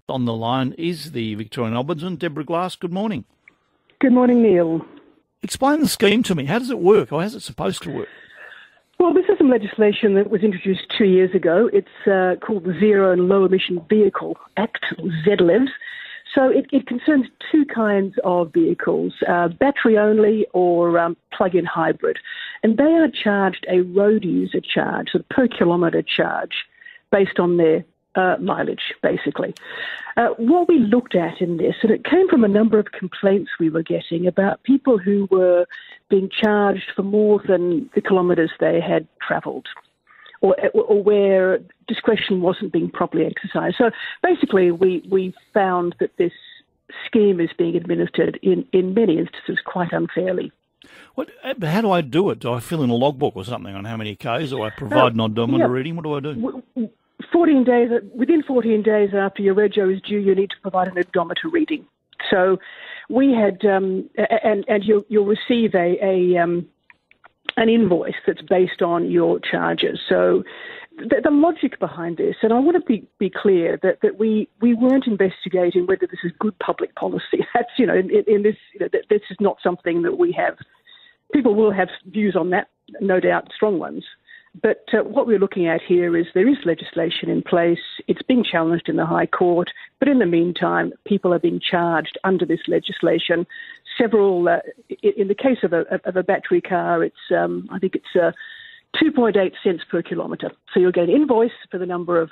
On the line is the Victorian Ombudsman, Deborah Glass. Good morning. Good morning, Neil. Explain the scheme to me. How does it work, or how's it supposed to work? Well, this is some legislation that was introduced 2 years ago. It's called the Zero and Low Emission Vehicle Act, or ZLEV. So it concerns two kinds of vehicles, battery only or plug-in hybrid. And they are charged a road user charge, so per kilometre charge, based on their mileage, basically. What we looked at in this, and it came from a number of complaints we were getting about people who were being charged for more than the kilometres they had travelled, or where discretion wasn't being properly exercised. So basically, we found that this scheme is being administered in many instances quite unfairly. How do I do it? Do I fill in a logbook or something on how many Ks, or I provide an odometer reading? What do I do? 14 days, within 14 days after your rego is due, you need to provide an odometer reading. So we had, and you'll receive an invoice that's based on your charges. So the logic behind this, and I want to be clear that we weren't investigating whether this is good public policy. That's, in this, this is not something that we have. People will have views on that, no doubt, strong ones. But what we're looking at here is there is legislation in place. It's being challenged in the High Court. But in the meantime, people are being charged under this legislation. Several, in the case of a battery car, it's I think it's 2.8 cents per kilometre. So you'll get an invoice for the number of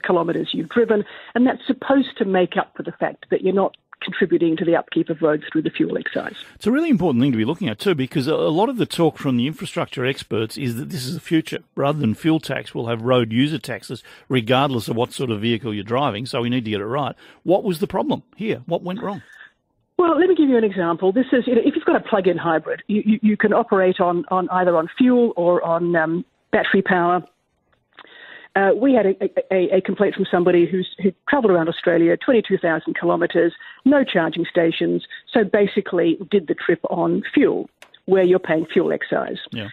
kilometres you've driven, and that's supposed to make up for the fact that you're not contributing to the upkeep of roads through the fuel excise. It's a really important thing to be looking at too, because a lot of the talk from the infrastructure experts is that this is the future. Rather than fuel tax, we'll have road user taxes, regardless of what sort of vehicle you're driving, so we need to get it right. What was the problem here? What went wrong? Well, let me give you an example. This is, if you've got a plug-in hybrid, you can operate on either on fuel or on battery power. We had a complaint from somebody who travelled around Australia, 22,000 kilometres, no charging stations, so basically did the trip on fuel, where you're paying fuel excise. Yeah.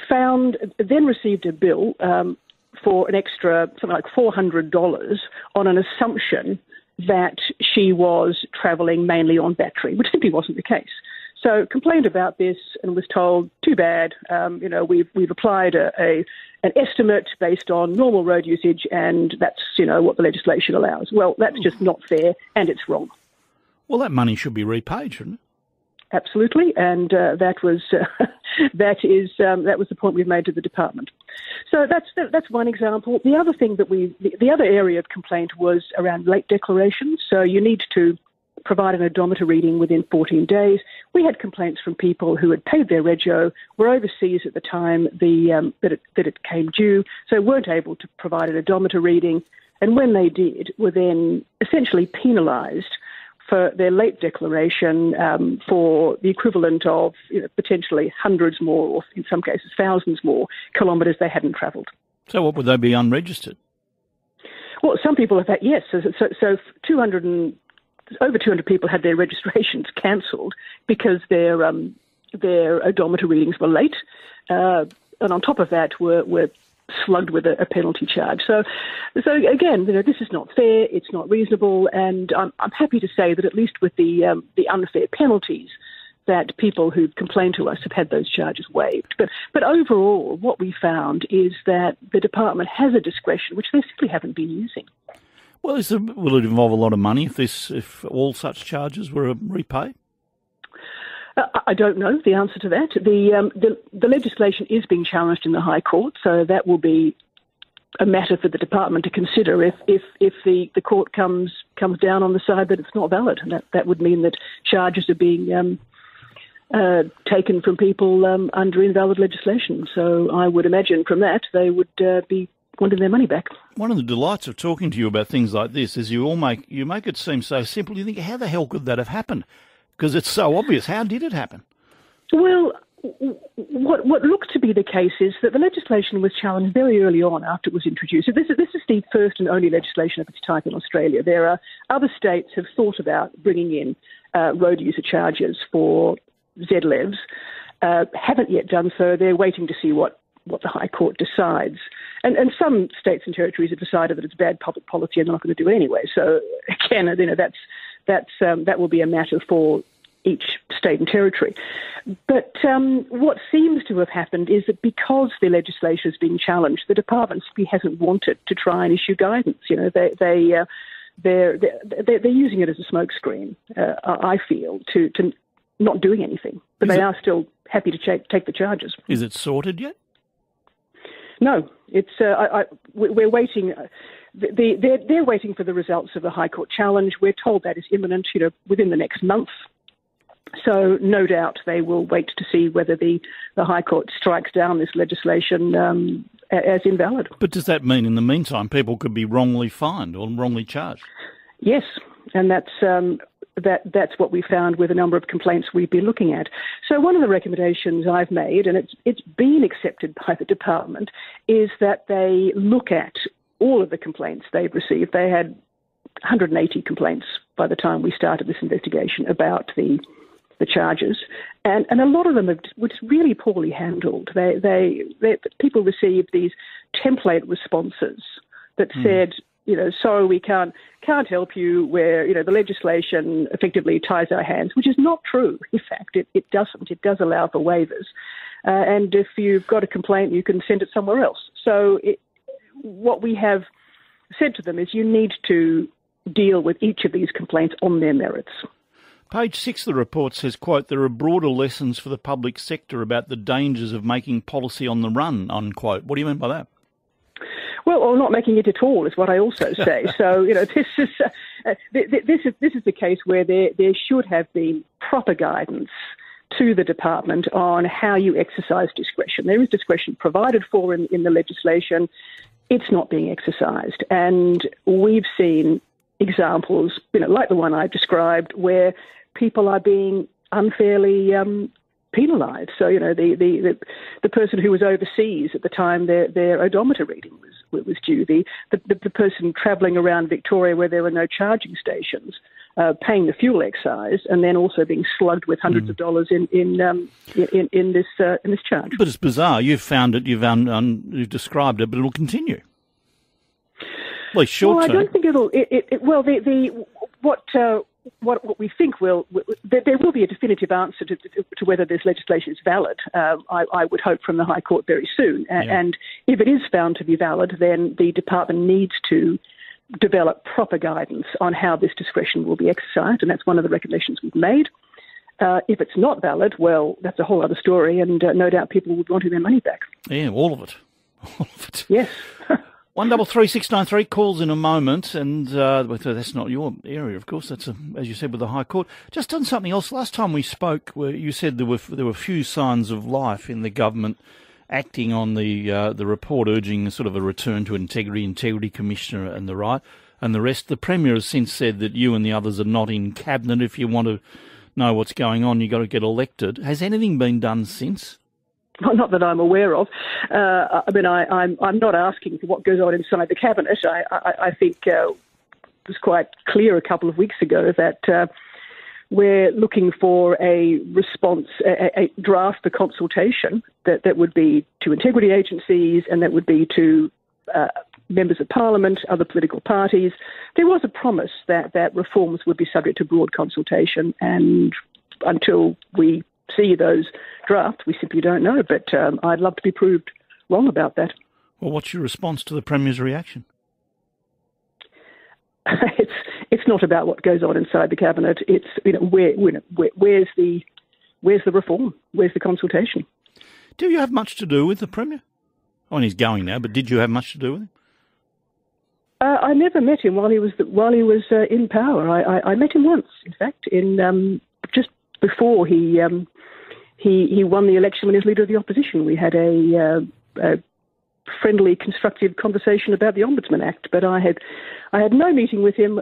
Then received a bill for an extra, something like $400 on an assumption that she was travelling mainly on battery, which simply wasn't the case. So complained about this and was told, too bad, we've applied an estimate based on normal road usage, and that's, what the legislation allows. Well, that's just not fair, and it's wrong. Well, that money should be repaid, shouldn't it? Absolutely, and that was the point we've made to the department. So that's one example. The other thing the other area of complaint was around late declarations. So you need to provide an odometer reading within 14 days. We had complaints from people who had paid their rego, were overseas at the time that it came due, so weren't able to provide an odometer reading, and when they did, were then essentially penalised for their late declaration for the equivalent of potentially hundreds more, or in some cases thousands more, kilometres they hadn't travelled. So what, would they be unregistered? Well, some people have had, yes. So over 200 people had their registrations cancelled because their odometer readings were late, and on top of that were slugged with a penalty charge. So again, this is not fair. It's not reasonable, and I'm happy to say that at least with the unfair penalties, that people who complain to us have had those charges waived. But overall, what we found is that the department has a discretion which they simply haven't been using. Well, will it involve a lot of money if all such charges were repaid? I don't know the answer to that. The legislation is being challenged in the High Court, so that will be a matter for the department to consider if the court comes down on the side that it's not valid. And that would mean that charges are being taken from people under invalid legislation. So I would imagine from that they would be wanting their money back. One of the delights of talking to you about things like this is you make it seem so simple. You think, how the hell could that have happened? Because it's so obvious. How did it happen? Well, what looks to be the case is that the legislation was challenged very early on after it was introduced. So this is the first and only legislation of its type in Australia. There are other states have thought about bringing in road user charges for ZLEVs, haven't yet done so. They're waiting to see what the High Court decides. and some states and territories have decided that it's bad public policy and they're not going to do it anyway. So again, that will be a matter for each state and territory. But what seems to have happened is that because the legislation has been challenged, the department hasn't wanted to try and issue guidance. They're using it as a smokescreen, I feel, to not doing anything. But they are still happy to take the charges. Is it sorted yet? No, it's. We're waiting. They're waiting for the results of the High Court challenge. We're told that is imminent, within the next month. So no doubt they will wait to see whether the High Court strikes down this legislation as invalid. But does that mean in the meantime people could be wrongly fined or wrongly charged? Yes, and that's what we found with a number of complaints we've been looking at. So one of the recommendations I've made, and it's been accepted by the department, is that they look at all of the complaints they've received. They had 180 complaints by the time we started this investigation about the charges, and a lot of them were really poorly handled. People received these template responses that said, sorry, we can't help you, where, the legislation effectively ties our hands, which is not true. In fact, it doesn't. It does allow for waivers. And if you've got a complaint, you can send it somewhere else. So what we have said to them is you need to deal with each of these complaints on their merits. Page 6 of the report says, quote, there are broader lessons for the public sector about the dangers of making policy on the run, unquote. What do you mean by that? Well, or not making it at all is what I also say. So, this is the case where there should have been proper guidance to the department on how you exercise discretion. There is discretion provided for in the legislation. It's not being exercised. And we've seen examples, like the one I described, where people are being unfairly penalised. So, the person who was overseas at the time their odometer reading was due, the person travelling around Victoria where there were no charging stations, paying the fuel excise, and then also being slugged with hundreds of dollars in this charge. But it's bizarre. You've found it. You've described it, but it'll continue. Well, short term. I don't think it'll. What we think there will be a definitive answer to whether this legislation is valid. I would hope from the High Court very soon. And if it is found to be valid, then the department needs to develop proper guidance on how this discretion will be exercised, and that's one of the recommendations we've made. If it's not valid, well, that's a whole other story, and no doubt people would want their money back. Yeah, all of it. All of it. Yes. 133693 calls in a moment, and that's not your area, of course. That's, as you said, with the High Court. Just on something else, last time we spoke, you said there were few signs of life in the government acting on the report urging sort of a return to integrity commissioner and the rest. The Premier has since said that you and the others are not in cabinet. If you want to know what's going on, you've got to get elected. Has anything been done since? Well, not that I'm aware of. I'm not asking for what goes on inside the cabinet. I think it was quite clear a couple of weeks ago that we're looking for a response, a draft for consultation that would be to integrity agencies and that would be to members of parliament, other political parties. There was a promise that reforms would be subject to broad consultation, and until we see those drafts, we simply don't know. But I'd love to be proved wrong about that. Well, what's your response to the Premier's reaction? It's not about what goes on inside the cabinet. It's where's the reform? Where's the consultation? Do you have much to do with the Premier? I mean, he's going now, but did you have much to do with him? I never met him while he was in power. I met him once, in fact, in just before he won the election when he was leader of the opposition. We had a friendly, constructive conversation about the Ombudsman Act, but I had no meeting with him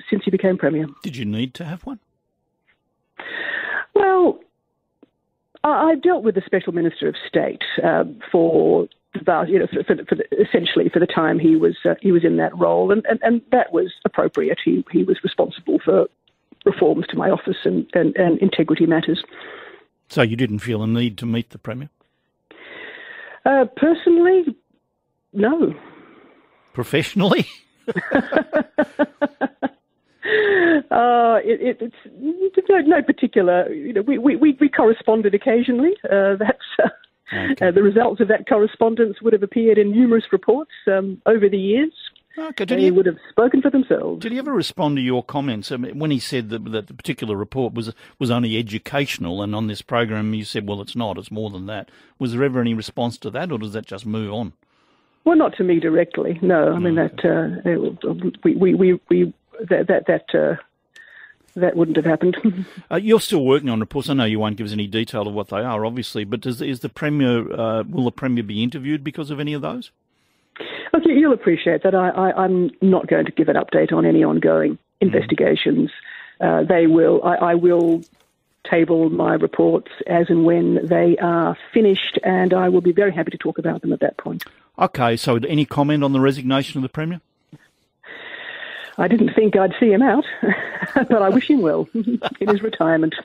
since he became Premier. Did you need to have one? Well, I dealt with the Special Minister of State essentially for the time he was in that role, and that was appropriate. He was responsible for reforms to my office and integrity matters. So you didn't feel a need to meet the Premier? Personally, No. Professionally? It's no particular. We corresponded occasionally. The results of that correspondence would have appeared in numerous reports over the years. Okay. They would have spoken for themselves. Did he ever respond to your comments? I mean, when he said that the particular report was only educational, and on this program you said, well, it's not, it's more than that. Was there ever any response to that, or does that just move on? Well, not to me directly. No, I mean that that wouldn't have happened. You're still working on reports. I know you won't give us any detail of what they are, obviously, but will the Premier be interviewed because of any of those? Okay, you'll appreciate that I'm not going to give an update on any ongoing investigations. I will table my reports as and when they are finished, and I will be very happy to talk about them at that point. Okay, so any comment on the resignation of the Premier? I didn't think I'd see him out, but I wish him well in his retirement.